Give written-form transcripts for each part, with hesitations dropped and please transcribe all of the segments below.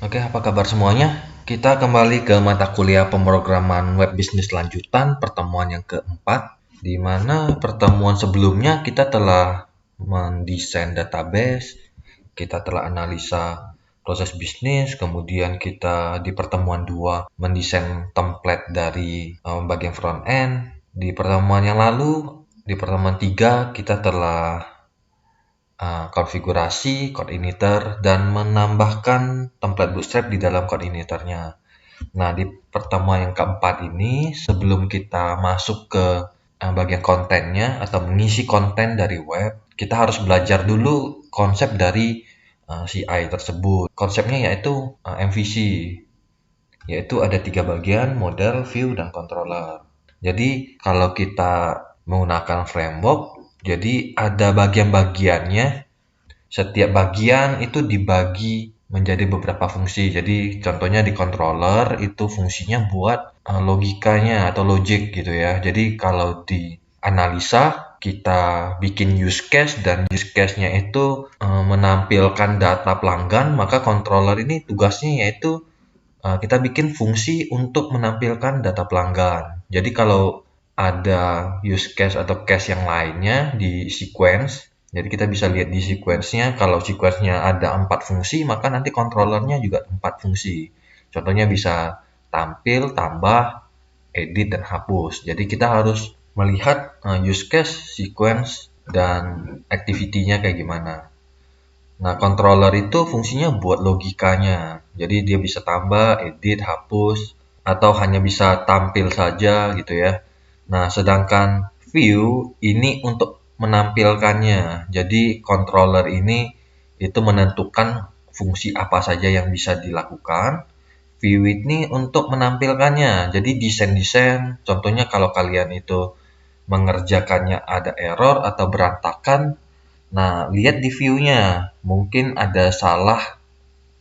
Oke, apa kabar semuanya? Kita kembali ke mata kuliah pemrograman web bisnis lanjutan, pertemuan yang keempat, di mana pertemuan sebelumnya kita telah mendesain database, kita telah analisa proses bisnis, kemudian kita di pertemuan 2 mendesain template dari bagian front end. Di pertemuan yang lalu, di pertemuan 3 kita telah konfigurasi coordinator dan menambahkan template Bootstrap di dalam coordinatornya. Nah, di pertemuan yang keempat ini, sebelum kita masuk ke bagian kontennya atau mengisi konten dari web, kita harus belajar dulu konsep dari CI tersebut. Konsepnya yaitu MVC, yaitu ada 3 bagian, model, view, dan controller. Jadi, kalau kita menggunakan framework, jadi ada bagian-bagiannya. Setiap bagian itu dibagi menjadi beberapa fungsi. Jadi contohnya di controller itu fungsinya buat logikanya atau logic gitu ya. Jadi kalau di analisa kita bikin use case dan use case-nya itu menampilkan data pelanggan, maka controller ini tugasnya yaitu kita bikin fungsi untuk menampilkan data pelanggan. Jadi kalau ada use case atau case yang lainnya di sequence, jadi kita bisa lihat di sequence-nya, kalau sequence-nya ada 4 fungsi, maka nanti controllernya juga 4 fungsi. Contohnya bisa tampil, tambah, edit, dan hapus. Jadi kita harus melihat use case, sequence, dan activity-nya kayak gimana. Nah, controller itu fungsinya buat logikanya. Jadi dia bisa tambah, edit, hapus, atau hanya bisa tampil saja gitu ya. Nah, sedangkan view ini untuk menampilkannya. Jadi controller ini itu menentukan fungsi apa saja yang bisa dilakukan. View ini untuk menampilkannya. Jadi desain-desain, contohnya kalau kalian itu mengerjakannya ada error atau berantakan, nah, lihat di view-nya. Mungkin ada salah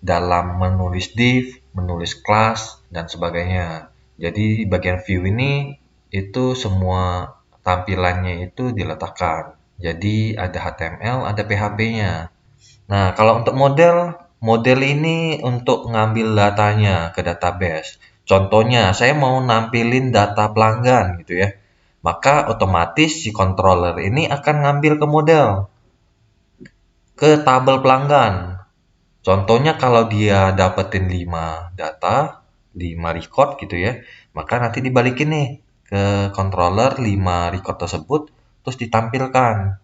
dalam menulis div, menulis kelas, dan sebagainya. Jadi bagian view ini itu semua tampilannya itu diletakkan. Jadi ada HTML, ada PHP-nya. Nah, kalau untuk model ini untuk ngambil datanya ke database. Contohnya, saya mau nampilin data pelanggan gitu ya. Maka otomatis si controller ini akan ngambil ke model, ke tabel pelanggan. Contohnya kalau dia dapetin 5 data, 5 record gitu ya, maka nanti dibalikin nih ke controller 5 record tersebut, terus ditampilkan.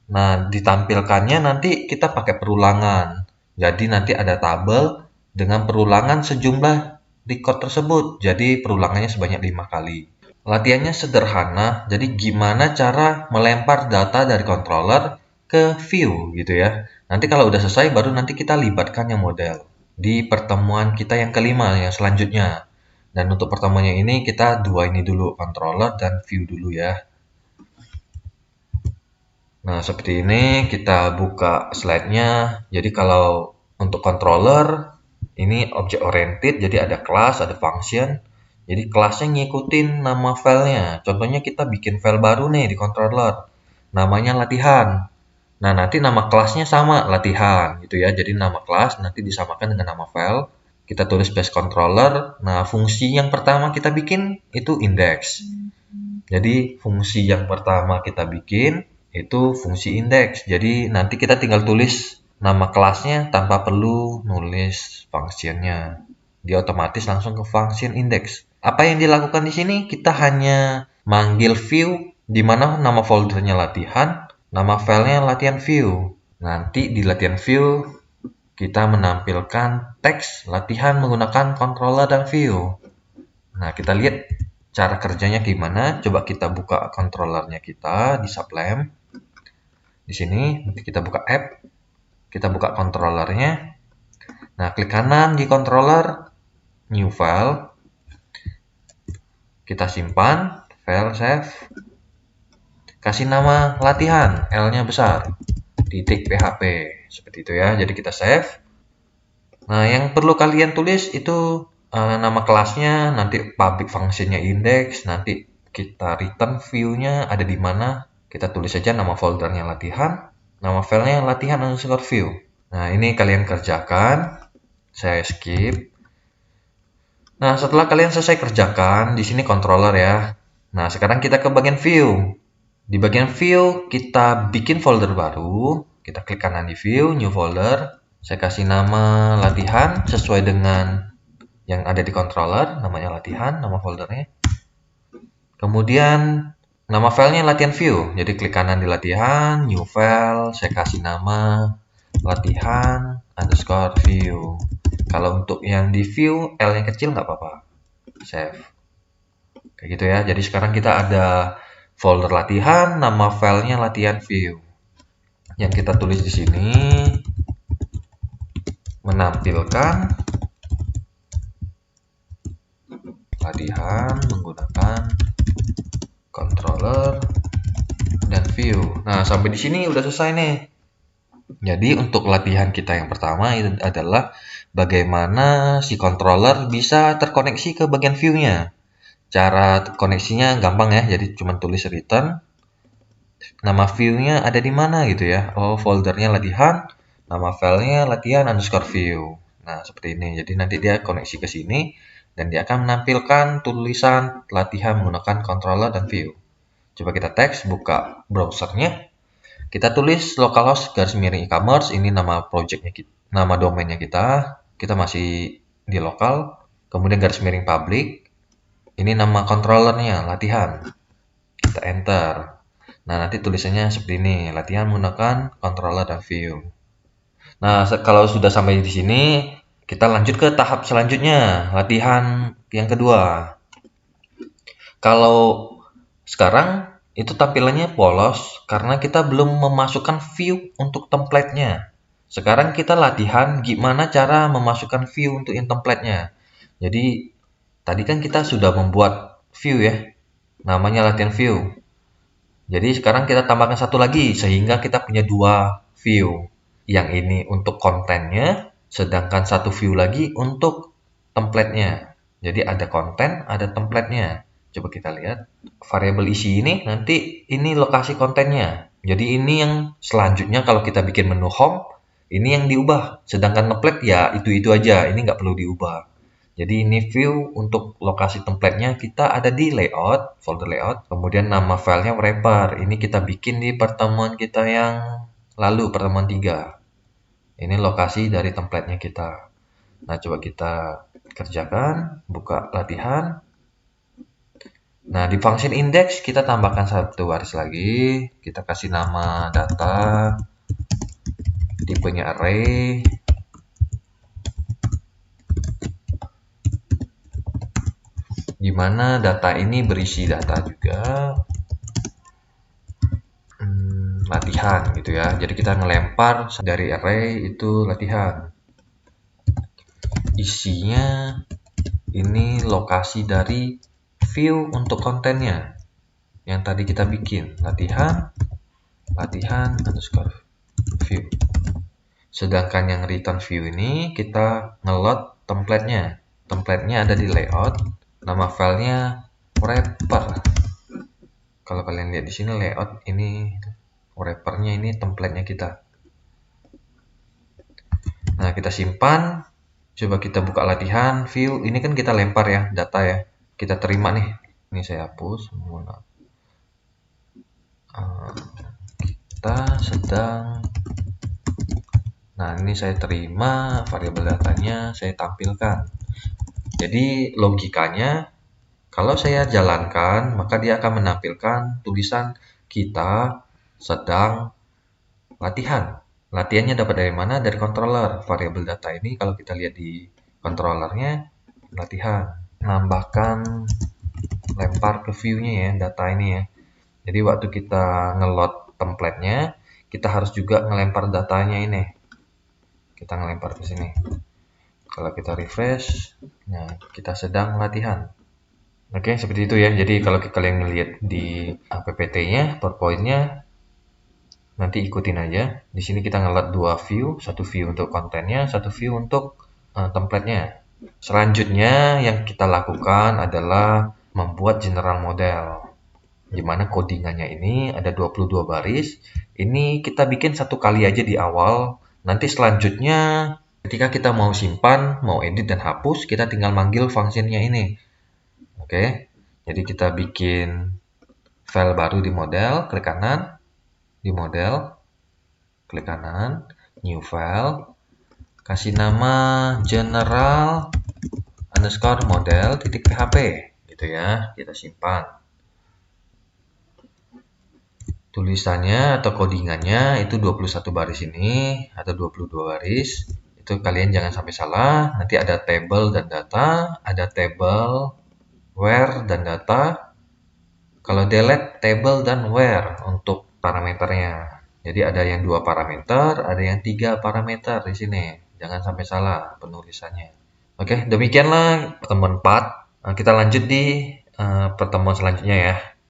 Nah, ditampilkannya nanti kita pakai perulangan. Jadi nanti ada tabel dengan perulangan sejumlah record tersebut. Jadi perulangannya sebanyak 5 kali. Latihannya sederhana, jadi gimana cara melempar data dari controller ke view gitu ya. Nanti kalau udah selesai baru nanti kita libatkan yang model di pertemuan kita yang kelima yang selanjutnya. Dan untuk pertemuannya ini kita dua ini dulu, controller dan view dulu ya. Nah, seperti ini kita buka slide-nya. Jadi kalau untuk controller ini object oriented, jadi ada class, ada function. Jadi kelasnya ngikutin nama filenya. Contohnya kita bikin file baru nih di controller. Namanya latihan. Nah, nanti nama kelasnya sama, latihan gitu ya. Jadi nama kelas nanti disamakan dengan nama file. Kita tulis base controller. Nah, fungsi yang pertama kita bikin itu index. Jadi fungsi yang pertama kita bikin itu fungsi index. Jadi nanti kita tinggal tulis nama kelasnya tanpa perlu nulis functionnya. Dia otomatis langsung ke function index. Apa yang dilakukan di sini? Kita hanya manggil view di mana nama foldernya latihan, nama filenya latihan view. Nanti di latihan view kita menampilkan teks latihan menggunakan controller dan view. Nah, kita lihat cara kerjanya gimana. Coba kita buka controllernya kita di Sublime. Di sini nanti kita buka app, kita buka controllernya. Nah, klik kanan di controller, new file. Kita simpan, file save. Kasih nama latihan, L-nya besar, titik PHP. Seperti itu ya. Jadi kita save. Nah, yang perlu kalian tulis itu nama kelasnya, nanti public functionnya index, nanti kita return view-nya ada di mana. Kita tulis saja nama foldernya latihan, nama filenya latihan underscore view. Nah, ini kalian kerjakan Saya skip. Nah, setelah kalian selesai kerjakan, di sini controller ya. Nah, sekarang kita ke bagian view. Di bagian view, kita bikin folder baru. Kita klik kanan di view, new folder. Saya kasih nama latihan sesuai dengan yang ada di controller, namanya latihan, nama foldernya. Kemudian, nama filenya latihan view. Jadi klik kanan di latihan, new file. Saya kasih nama latihan underscore view. Kalau untuk yang di view, L yang kecil nggak apa-apa. Save. Kayak gitu ya. Jadi sekarang kita ada folder latihan, nama filenya latihan view. Yang kita tulis di sini menampilkan latihan menggunakan controller dan view. Nah, sampai di sini udah selesai nih. Jadi untuk latihan kita yang pertama itu adalah bagaimana si controller bisa terkoneksi ke bagian view-nya. Cara koneksinya gampang ya, jadi cuma tulis return. Nama view-nya ada di mana gitu ya. Oh, foldernya latihan, nama filenya latihan underscore view. Nah, seperti ini. Jadi nanti dia koneksi ke sini dan dia akan menampilkan tulisan latihan menggunakan controller dan view. Coba kita teks, buka browsernya. Kita tulis localhost garis miring e-commerce, ini nama projectnya kita, nama domainnya kita. Kita masih di lokal. Kemudian garis miring public. Ini nama controllernya, latihan. Kita enter. Nah, nanti tulisannya seperti ini, latihan menggunakan controller dan view. Nah, kalau sudah sampai di sini, kita lanjut ke tahap selanjutnya, latihan yang kedua. Kalau sekarang itu tampilannya polos karena kita belum memasukkan view untuk template-nya. Sekarang kita latihan gimana cara memasukkan view untuk yang template-nya. Jadi, tadi kan kita sudah membuat view ya, namanya latihan view. Jadi sekarang kita tambahkan satu lagi sehingga kita punya dua view. Yang ini untuk kontennya, sedangkan satu view lagi untuk template-nya. Jadi ada konten, ada template-nya. Coba kita lihat. Variabel isi ini nanti ini lokasi kontennya. Jadi ini yang selanjutnya kalau kita bikin menu home, ini yang diubah. Sedangkan template ya itu-itu aja, ini nggak perlu diubah. Jadi ini view untuk lokasi template-nya kita ada di layout, folder layout. Kemudian nama filenya wrapper. Ini kita bikin di pertemuan kita yang lalu, pertemuan 3. Ini lokasi dari template-nya kita. Nah, coba kita kerjakan, buka latihan. Nah, di function index kita tambahkan satu baris lagi. Kita kasih nama data, tipenya array. Di mana data ini berisi data juga latihan gitu ya. Jadi kita ngelempar dari array itu latihan. Isinya ini lokasi dari view untuk kontennya yang tadi kita bikin, latihan underscore view. Sedangkan yang return view ini kita ngeload template-nya. Template-nya ada di layout, nama filenya wrapper. Kalau kalian lihat di sini layout ini wrapper-nya ini template-nya kita. Nah, kita simpan. Coba kita buka latihan, view. Ini kan kita lempar ya, data ya. Kita terima nih. Ini saya hapus. Kita sedang. Nah, ini saya terima variabel datanya, saya tampilkan. Jadi logikanya, kalau saya jalankan, maka dia akan menampilkan tulisan kita sedang latihan. Latihannya dapat dari mana? Dari controller. Variabel data ini kalau kita lihat di controllernya, latihan. Nambahkan lempar ke view-nya ya, data ini ya. Jadi waktu kita ngeload template-nya, kita harus juga ngelempar datanya ini. Kita ngelempar ke sini. Kalau kita refresh, nah kita sedang latihan. Oke, seperti itu ya. Jadi kalau kalian ngelihat di PPT-nya, PowerPoint-nya, nanti ikutin aja. Di sini kita ngeload dua view, satu view untuk kontennya, satu view untuk template-nya. Selanjutnya yang kita lakukan adalah membuat general model. Di mana codingannya ini ada 22 baris. Ini kita bikin satu kali aja di awal. Nanti selanjutnya Ketika kita mau simpan, mau edit dan hapus, kita tinggal manggil fungsinya ini. Oke, jadi kita bikin file baru di model, klik kanan, di model, klik kanan, new file, kasih nama general underscore model titik php, gitu ya, kita simpan. Tulisannya atau codingannya itu 21 baris ini atau 22 baris. Itu kalian jangan sampai salah. Nanti ada table dan data, ada table, where dan data. Kalau delete table dan where untuk parameternya. Jadi ada yang 2 parameter, ada yang 3 parameter di sini. Jangan sampai salah penulisannya. Oke, demikianlah pertemuan 4. Kita lanjut di pertemuan selanjutnya ya.